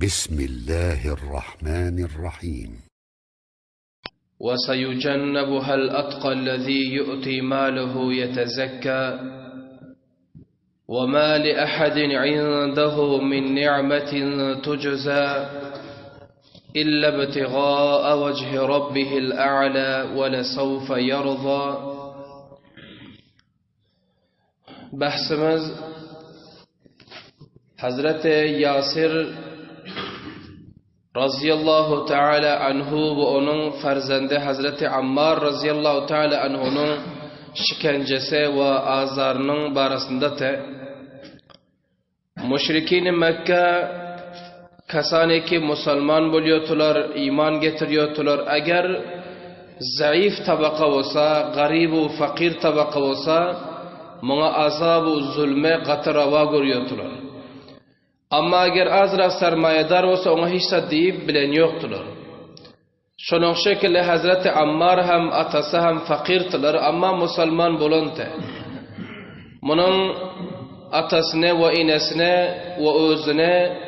بسم الله الرحمن الرحيم وسيجنبها الأتقى الذي يؤتي ماله يتزكى وما لأحد عنده من نعمة تجزى إلا ابتغاء وجه ربه الأعلى ولسوف يرضى. بحثمز حضرت Yasir razıyallahu teala anhu ve onun farzandı Hazreti Ammar razıyallahu teala anhu'nun şikencesi ve azarının barasında te müşrikin-i Mekke kasaneki Müslüman buluyordular, iman getiriyordular. Eğer zayıf tabaka olsa, garib ve fakir tabaka olsa, buna azab ve zulme katırava görüyordular. Ama eğer azra sermayedar olsa ona hiç deyip bilen yoktular. Şunun şekilde Hazreti Ammar hem atası hem fakirtiler ama Müslüman bulundu. Bunun atasına ve inesine ve özüne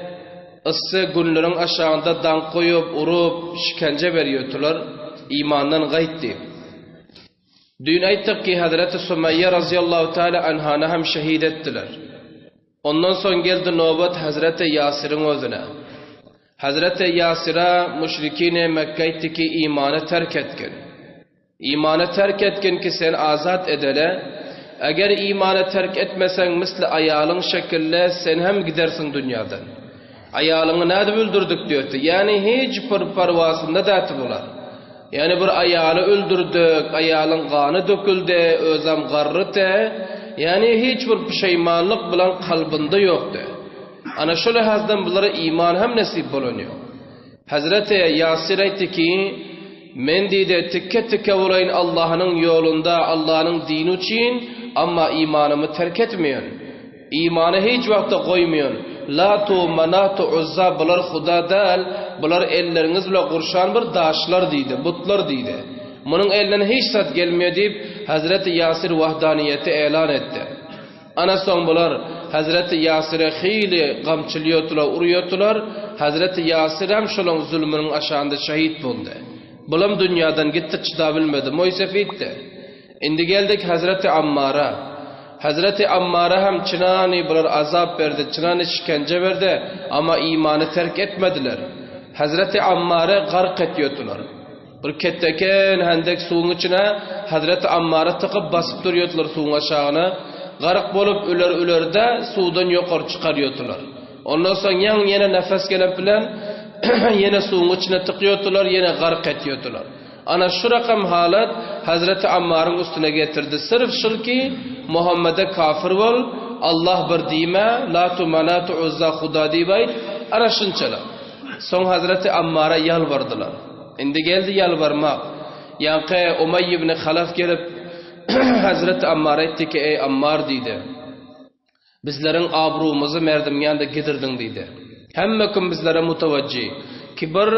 ısı günlerin aşağında dan koyup, urup, şikence veriyordular. İmandan gaytti. Dün ayttık ki Hazreti Sümeyye razıyallahu teala anhana hem şehit ettiler. Ondan sonra geldi nöbet Hazreti Yasir'in özüne. Hazreti Yasir'a müşrikine Mekke'deki imanı terk etkin. İmanı terk etkin ki sen azat edele. Eğer imanı terk etmesen misli ayalın şekilde sen hem gidersin dünyadan. Ayalını nerede öldürdük diyordu. Yani hiç parvasında dağıtı bular. Yani bir ayalı öldürdük, ayalın kanı döküldü, özem garrıtı. Yani hiçbir pişmanlık bilen kalbinde yoktu. Ana şöyle hazdan bunlara iman hem nasip bulunuyor. Hazreti Yasir aytti ki, men deyde tikke tikke olayın Allah'ın yolunda, Allah'ın dini için ama imanımı terk etmiyorsun. İmanı hiç vakti koymuyorsun. Latu, manatu, uzza bular Huda değil, bular elleriniz bile kurşan bir daşlar deydi, butlar deydi. Bunun elinden hiç sat gelmiyor deyip Hazreti Yasir vahdaniyeti elan etti. Ana son bular Hazreti Yasir'e xeyli gamçılıyordular, uruyordular. Hazreti Yasir hem şolun zulmünün aşağında şehit buldu. Bulam dünyadan gitti, çıdabilmedi, moysef etti. Indi geldik Hazreti Ammar'a. Hazreti Ammar'a hem çınani bular azap verdi, çınani şikence verdi ama imanı terk etmediler. Hazreti Ammar'a gark ediyordular. Bir ketteken hendek suyun içine Hazreti Ammar'a tıkıp basıp duruyordular suyun aşağına. Garık bolup üler de sudan yukarı çıkarıyordular. Ondan sonra yine nefes gelen bilen yine suyun içine tıkıyordular, yine garık ediyordular. Ana şu rakam halat Hazreti Ammar'ın üstüne getirdi. Sırf şirki Muhammed'e kafir ol, Allah bir dime, latu manatu uzza Huda dibay, ana şunçalar. Son Hazreti Ammar'a yalvardılar. Indi geldi yalvarmak. Yankı Umayy ibn Halaf gelip Hazreti Ammar etti ki ey Ammar deydi. Bizlerin abrumuzu merdimganda gidirdin deydi. Hemmekum bizlere mutavacci. Ki bir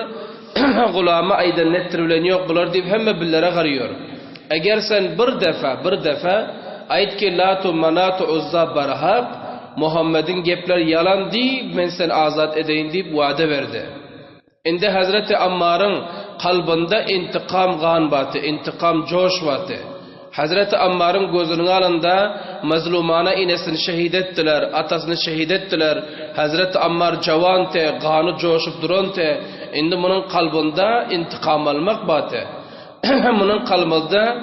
gulama aydan nettirbilen yok bular deyip hemme billere garıyor. Eğer sen bir defa ayet ki latu manatu uzza barhaq Muhammed'in gepler yalan deyip men sen azat edeyim deyip vaade verdi. Indi Hazreti Ammar'ın kalbinde intikam gan batı, intikam coş batı. Hazreti Ammar'ın gözünün alında mazlumana inesini şehit ettiler, atasını şehit ettiler. Hazreti Ammar cavan te, ganı coşup duran te. Indi bunun kalbinde intikam almak batı. Bunun kalbinde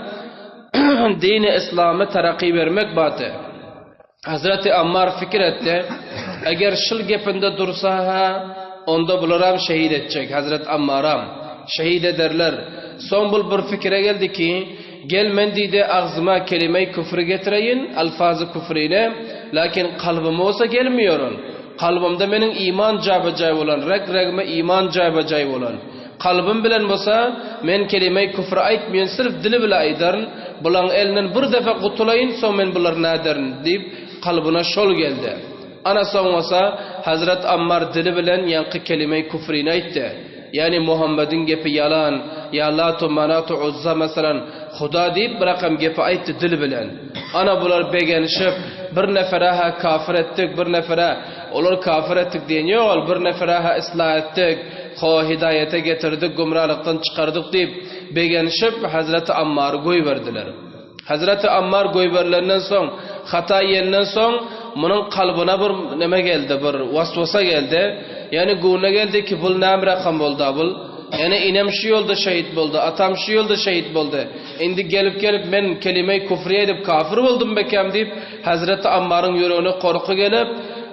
dini İslam'a terakki vermek batı. Hazreti Ammar fikir etti. Eğer şıl gepinde dursa onda bularam şehit edecek Hazreti Ammar'am. Şehit ederler. Son bir fikre geldi ki gel men deydi ağzıma kelime-i küfrü getireyin, alfazı küfrüyle. Lakin kalbim olsa gelmiyorun. Kalbimde benim iman cabacay olan, reg-regme iman cabacay olan. Kalbim bilen olsa men kelime-i küfrü aytmayan, sırf dili bile aydarın. Bulan elinin bir defa kutulayın, son men bular nadarın deyip kalbine şol geldi. Ana son olsa Hazret Ammar dili bilen yankı kelime-i küfrüne aytti. Yani Muhammed'in gepi yalan, ya latu manatu uzza mesela Huda deyip bırakam gepi aytti dili bilen. Ana bular begenişip bir nefere kafir ettik, bir nefere Olar kafir ettik diyen yok. Bir neferaha ıslah ettik. Hidayete getirdik, gumralıktan çıkardık deyip begenişip Hazreti Ammar'ı koy verdiler. Hazreti Ammar koy verilenden son, hata yerinden son, bunun kalbine bir neme geldi, bir vasvasa geldi. Yani guruna geldi ki bul nam rakam oldu bul. Yani inem şu yolda şehit oldu, atam şu yolda şehit oldu. Indi gelip ben kelime-i küfriye edip kafir oldum bekem deyip Hazreti Ammar'ın yüreğine korku gelip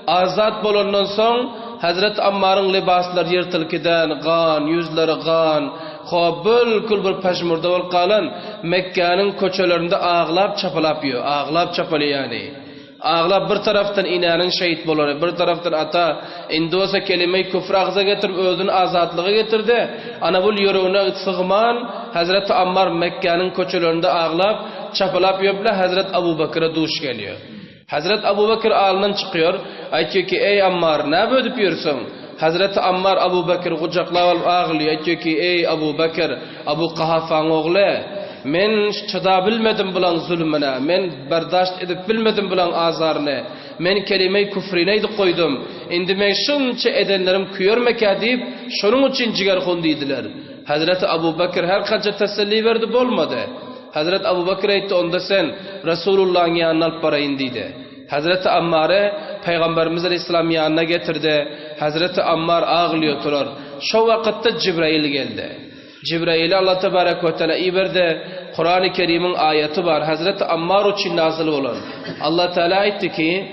azat bolondan son Hazreti Ammar'ın libaslar yırtılkiden, gan, yüzleri gan, bülkül bir peşmurda ol kalan Mekke'nin koçalarında ağlap çapalap yiyor. Ağlap çapalı yani. Ağlap bir taraftan inanın şehit bolonu, bir taraftan ata indosa kelime-i küfür ağza getirip özünün azatlığı getirdi. Ana bul yüreğine sığman Hazreti Ammar Mekke'nin koçalarında ağlap çapalap yiyor. Hazreti Abu Bakır'a duş geliyor. Hazreti Abu Bakır ağından çıkıyor. Aytıyor ki ey Ammar ne bödüp yürüsün? Hazreti Ammar Abu Bakır kucaklab ağlıyor. Aytıyor ki ey Abu Bakır, Abu Kahafa'nın oğlu, men çıda bilmedim bulan zulmüne, men bardaşt edip bilmedim bulan azarını, men kelime-i küfrine koydum. Indi men şunça edenlerim kuyörmeke deyip şunun için ciger kondiydiler. Hazreti Abu Bakır her kanca teselli verdi olmadı. Hazreti Abu Bakır aytti onda sen Resulullah'ın yanına alıp barayın deydi. Hazreti Ammar'ı Peygamberimiz Aleyhisselam yanına getirdi. Hazreti Ammar ağlıyor turar. Şu vakitte Cibrail geldi. Cibrail'e Allah Tebarek ve Teala iberdi. Kur'an-ı Kerim'in ayeti var. Hazreti Ammar için nazil olan. Allah Teala aytti ki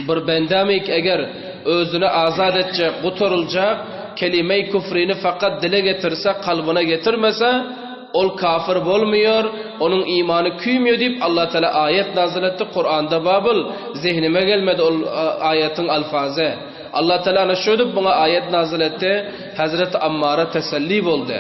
bir bendamik eğer özünü azat edecek, kurtarılacak, kelime-i küfrini fakat dile getirse, kalbine getirmese ol kafir olmuyor, onun imanı küymüyor deyip Allah Teala ayet nazil etti. Kur'an'da babıl zihnime gelmedi o ayetin alfazı. Allah Teala ana şöyle buna ayet nazil etti. Hazreti Ammar'a teselli oldu.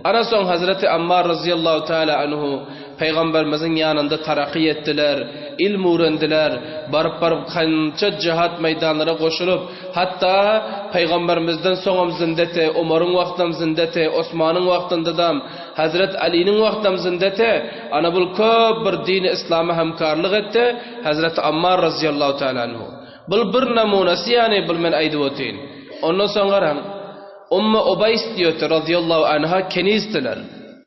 Ana son Hazreti Ammar radıyallahu teala anhu Peygamberimizin yanında tarakki ettiler, ilm öğrendiler, barıp kança cihat meydanlara koşulup, hatta Peygamberimizden sonra zindete, Umar'ın vaxtında zindete, Osman'ın vaxtında da, Hazret Ali'nin vaxtında zindete, ana bul köp bir dini İslam'a hemkarlık etti, Hazreti Ammar radıyallahu teala anhu. Bul bir namunası yani bul men aydivotin. Ondan sonra Ummu Ubays diyordu radıyallahu anha kenizdiler.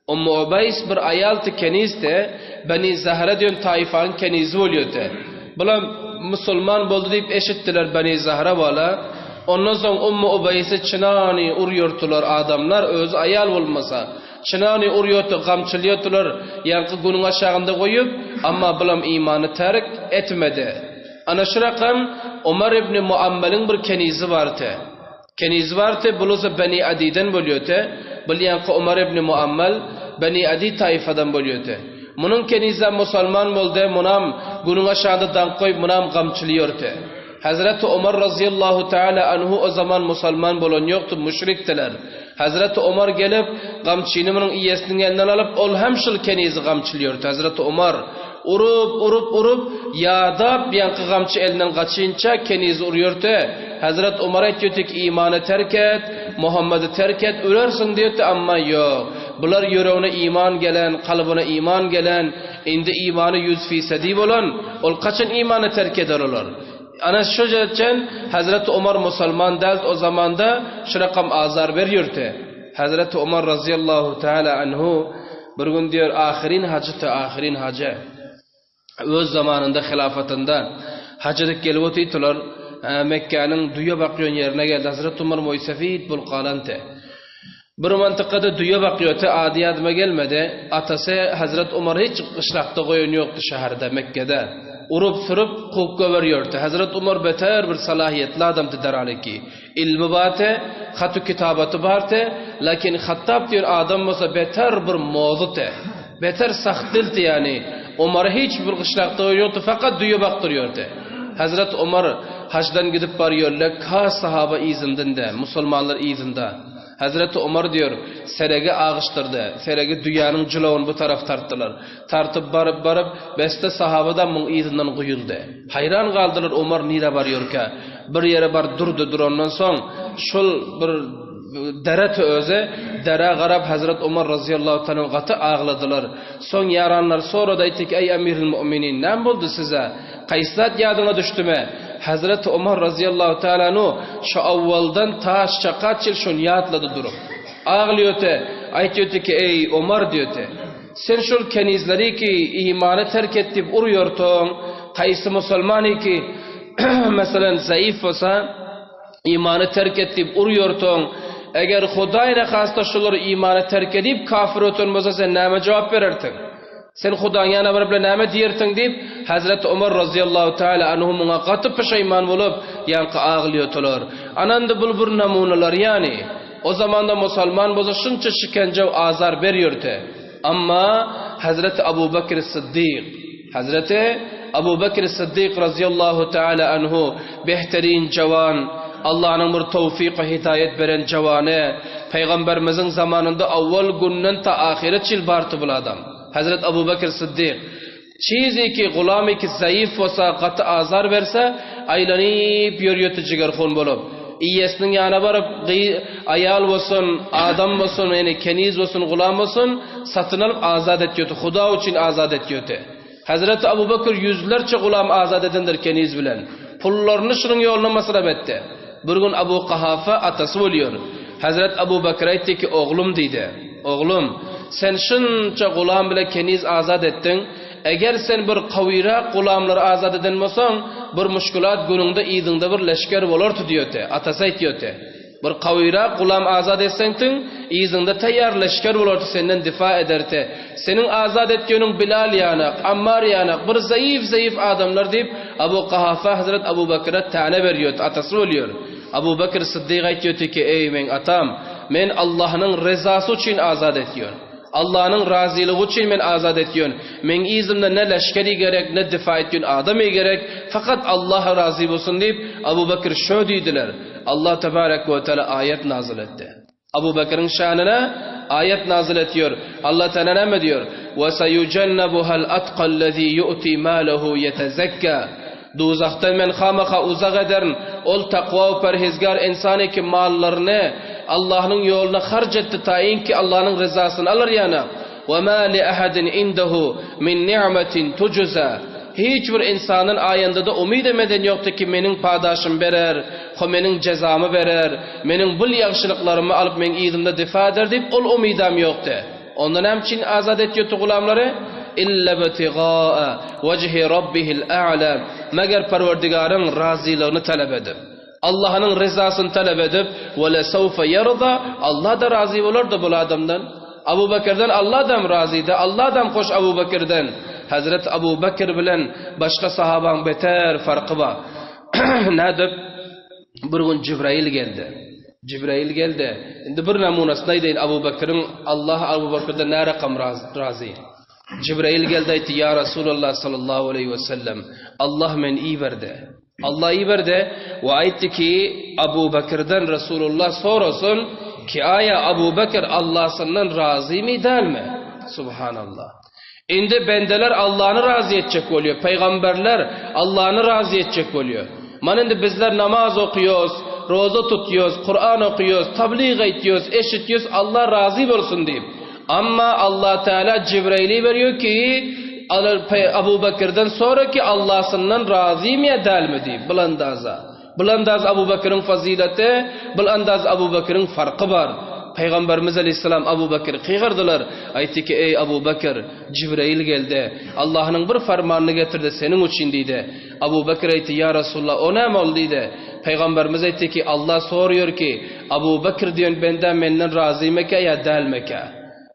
Ummu Ubays bir ayaltı kenizdi. Beni Zahra diyorun taifanın kenizi oluyordu. Bula Müslüman boldu deyip eşittiler Beni Zahra bala. Ondan sonra Ummu Ubays'i çınani uruyordular adamlar öz ayal olmasa. Çınani uruyordu, gamçılıyordular. Yankı günün aşağında koyup ama bulam imanı terk etmedi. Ana şu rakam Umar ibn Muammel'in bir kenizi vardı. Keniz vardı, bulusa Beni Adi'den buluyordu. Bilyankı Umar ibn Muammel Beni Adi taifadan buluyordu. Bunun kenizden Müslüman oldu, munam günün aşağıda dan koyup munam gamçılıyordu. Hazreti Umar razıyallahu teala anhu o zaman Müslüman bolon yoktu, müşriktiler. Hazreti Umar gelip gamçinimin iyesinin elinden alıp ol hemşil kenizi gamçılıyordu. Hazreti Umar urup yadab yankı gamçı elinden kaçınca kenizi uruyordu. Hazret Umar'a diyordu ki imanı terk et, Muhammed'i terk et, ölersin diyordu ama yok. Bunlar yüreğine iman gelen, kalbine iman gelen, indi imanı 100% olan, ol kaçın imanı terk eder olur. Ana şu için Hazreti Umar Müslüman değil o zamanda şu rakam azar veriyordu. Hazreti Umar razıyallahu teala anhu bir gün diyor ahirin hacı. Öz zamanında hilafetinde hacıdık gelip oturdular. Mekke'nin duya bakıyor yerine geldi. Hazreti Umar Moysafid bul qalante. Bir mantıkada duya bakıyordu. Adi adıma gelmedi. Atası Hazreti Umar hiç kışlakta koyun yoktu şehirde Mekke'de. Urup sürüp kuvka veriyordu. Hazreti Umar beter bir salahiyetli adamdı deraleki. İlmi batı, hatı kitabatı batı. Lakin hattab diyor adam olsa beter bir mozute. Beter sahtildi yani. Umar hiç bir kışlakta koyun yoktu. Fakat duya baktırıyordu. Hazreti Umar hacdan gidip varıyorlar. Ka sahaba izindinde, Müslümanlar izinde. Hazreti Umar diyor, serege ağıştırdı. Serege dünyanın cülavını bu taraf tarttılar. Tartıp barıp, beste sahabadan bunun izinden kuyuldu. Hayran kaldılar Umar nire varıyor ki. Bir yere durdu ondan son. Şul bir dere özü, dere garab Hazreti Umar razıyallahu ta'nın katı ağladılar. Son yaranlar sonra da ettik ey emiril müminin, ne oldu size? Kaysat yadına düştü mü? Hazreti Ömer radıyallahu teala nu şu avvaldan ta kaç yıl şun yatladı durup. Ağlıyordu. Aytıyordu ki ey Ömer diyordu. Sen şul kenizleri ki imanı terk edip uruyordun. Kaysı Müslümanı ki mesela zayıf olsa imanı terk edip uruyordun. Eğer Hudayna hasta şular imanı terk edip kafir otun olsa sen neme cevap verirdin? Sen Hudayn yana barıp neme diyerdin deyip Hazreti Ömer radıyallahu teala anhumuna qatıp pişayman bulup yankı ağlıyordular. Ananda bulbur namunalar yani. O zaman da Müslüman boza şunca şikence azar veriyordu. Ama Hazreti Abu Bakr Sıddık radıyallahu teala anhu behterin cavan, Allah'ın bir tevfik ve hidayet veren cavanı, Peygamberimizin zamanında avval günden ta ahiret yıl bartı bu adam. Hazreti Abu Bakr Sıddık. Çizi ki gulami ki zayıf olsa, katı azar verse, aylanıp yürüyordu cigarhun bulup. İyesinin yana barıp ayal olsun, adam olsun, yani keniz olsun, gulam olsun, satın alıp azat ediyordu. Huda için azat ediyordu. Hazreti Abu Bakr yüzlerce gulam azat edindir keniz bilen. Pullarını şunun yoluna masraf etti. Bir gün Abu Kahafa atası oluyor. Hazreti Abu Bakr etti ki oğlum dedi. Oğlum sen şunca gulam bile keniz azat ettin. Eğer sen bir kavira gulamları azat edinmesen bir müşkülat gününde idinde bir leşker olurdu diyordu. Atası etiyordu. Bir kavira gulam azat etsentin idinde tayyar leşker olurdu senden difa ederdi. Senin azat ettiğinin Bilal yanak, Ammar yanak bir zayıf adamlar deyip Abu Kahafa Hazreti Abu Bakr'a tane veriyordu. Atası oluyor. Abu Bakr Sıddık etiyordu ki ey men atam men Allah'ın rızası için azat ediyorum. Allah'ın razılığı için men azat ediyorum. Men izimde ne leşkeri gerek ne difa ediyorum adamı gerek. Fakat Allah razı olsun deyip Abu Bakr şöyle dediler. Allah Tebarek ve Teala ayet nazil etti. Abu Bakr'ın şanına ayet nazil ediyor. Allah Teala ne diyor? وَسَيُجَنَّبُهَا الْأَتْقَى الَّذ۪ي يُؤْتِي مَالَهُ يَتَزَكَّى Duzaktan men hamaka uzak ederin. Ol takva ve perhizgar insanı ki mallarını Allah'ın yoluna harc etti tayin ki Allah'ın rızasını alır yana. وَمَا لِأَحَدٍ اِنْدَهُ مِنْ نِعْمَةٍ تُجُزَى Hiçbir insanın ayında da umid emeden yoktu ki benim padaşım verer, benim cezamı verer, benim bu yaxşılıklarımı alıp men idimde difa eder deyip ol umidam yoktu. Ondan hem için azat ediyordu gulamları. İlla betigaa vecihi rabbihil a'la meğer Perverdigarın razılığını talep edip Allah'ın rızasını talep edip ve le sevfe yarda Allah da razı olur da bu adamdan. Abu Bakır'dan Allah da razıydı. Allah da hoş Abu Bakır'dan. Hazreti Abu Bakır bilen başka sahaban beter farkı var. Nedip bir gün Cibrail geldi. Şimdi bir namunası neydi Abu Bakır'ın Allah Abu Bakır'da ne rakam razı. Cibrail geldi etti ya Resulullah sallallahu aleyhi ve sellem Allah men iyi verdi. Allah iyi verdi ve aytti ki Abu Bakır'dan Resulullah sorulsun ki aya Abu Bakır Allah'sından razı mı değil mi? Subhanallah. Şimdi bendeler Allah'ını razı edecek oluyor. Peygamberler Allah'ını razı edecek oluyor. Manindi bizler namaz okuyoruz, roza tutuyoruz, Kur'an okuyoruz, tabliğ ediyoruz, eşitiyoruz Allah razı olsun deyip. Ama Allah Teala Cibrail'i veriyor ki Abu Bakır'dan sonra ki Allah'sından razı mı değil mi deyip. Bilandaz Abu Bakır'ın fazileti, bilandaz Abu Bakır'ın farkı var. Peygamberimiz Aleyhisselam Abu Bakır'ı kıyırdılar. Aytti ki ey Abu Bakır Cibrail geldi. Allah'ın bir fermanını getirdi senin için dedi. Abu Bakır aytti ya Resulullah o ne oldu dedi. Peygamberimiz aytti ki Allah soruyor ki Abu Bakır diyor benden razı meke ya değil meke.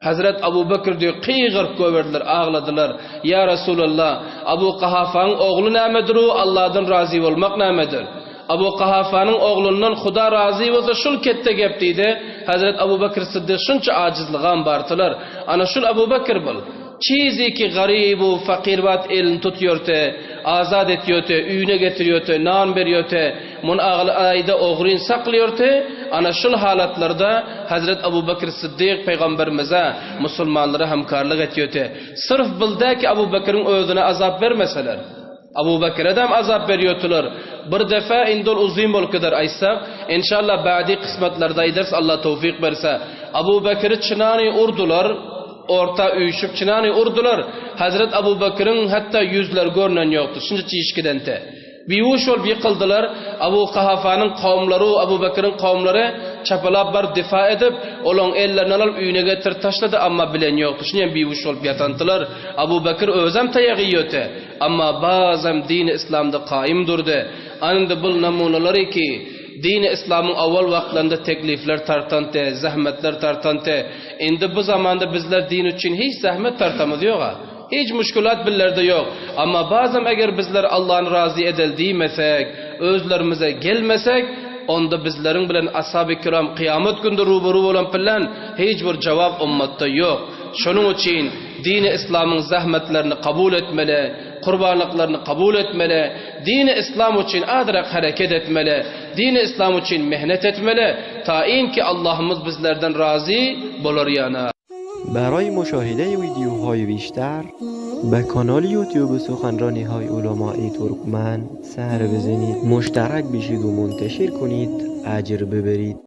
Hazret Abu Bakır diyor kıyır köverdiler ağladılar. Ya Resulullah Abu Kahafa'nın oğlu nemedir o Allah'tan razı olmak nemedir. Abu Kahafa'nın oğlundan Xuda razı olsa şul kette gep deydi. Hazret Abu Bakır Sıddık şunca acizliğan bartılar. Ana şul Abu Bakır bul. Çizi ki garibu fakirvat elini tutuyordu, azat ediyordu, üyüne getiriyordu, nan veriyordu, mun ayda oğrin saklıyordu. Ana şul halatlarda Hazret Abu Bakır Sıddık Peygamberimize Müslümanlara hamkarlık ediyordu. Sırf bildi ki Abu Bakır'ın özüne azap vermeseler. Abu Bakır'a da azap veriyordular. Bir defa indol uzun bol kadar aysa, inşallah ba'di kısmetlarda ederiz Allah tevfik verse. Abu Bakır'ı çınani urdular, orta uyuşup çınani urdular. Hazret Abu Bakır'ın hatta yüzler görünen yoktu. Şimdi çişkiden te. Biyuş olup yıkıldılar. Abu Kahafa'nın kavmları, Abu Bakır'ın kavmları çapalap bar difa edip olan ellerini alıp üyüne getir taşladı ama bilen yoktu. Şimdi biyuş olup yatantılar. Abu Bakır özem tayağı yiyordu. Ama bazım dini İslam'da kaim durdu. Anında bu namunaları ki dini İslam'ın avval vaktlarında teklifler tartantı, zahmetler tartantı. Indi bu zamanda bizler din için hiç zahmet tartamız yok ha. Hiç müşkülat billerde yok. Ama bazen eğer bizler Allah'ın razı edildiğimesek, özlerimize gelmesek, onda bizlerin bilen ashab-ı kiram kıyamet günde ruberu olan bilen hiçbir cevap ummatta yok. Şunun için dini İslam'ın zahmetlerini kabul etmeli, kurbanlıklarını kabul etmeli, dini İslam için adarak hareket etmeli, dini İslam için mehnet etmeli, ta in ki Allah'ımız bizlerden razı bulur yana. برای مشاهده ویدیوهای بیشتر به کانال یوتیوب سخنرانی های علماء ترکمن سر بزنید، مشترک بشید و منتشر کنید، اجر ببرید.